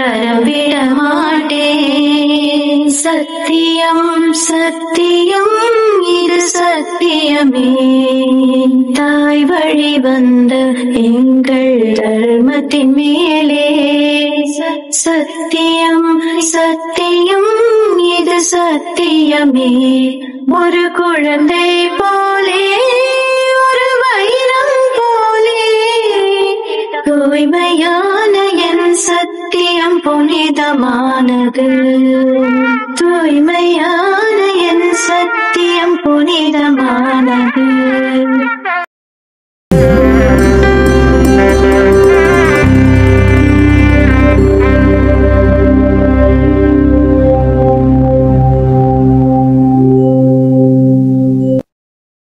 கரம் விட மாட்டேன். சத்தியம் சத்தியம் இது சத்தியமே, தாய் வழி வந்த எங்கள் தர்மத்தின் மேலே. சத்தியம் சத்தியம் இது சத்தியமே, ஒரு குழந்தை போலே ஒரு வைரம் போலே, தூய்மையான என் சத்தியம் புனிதமானது. தூய்மையான என் சத்தியம் புனிதமானது.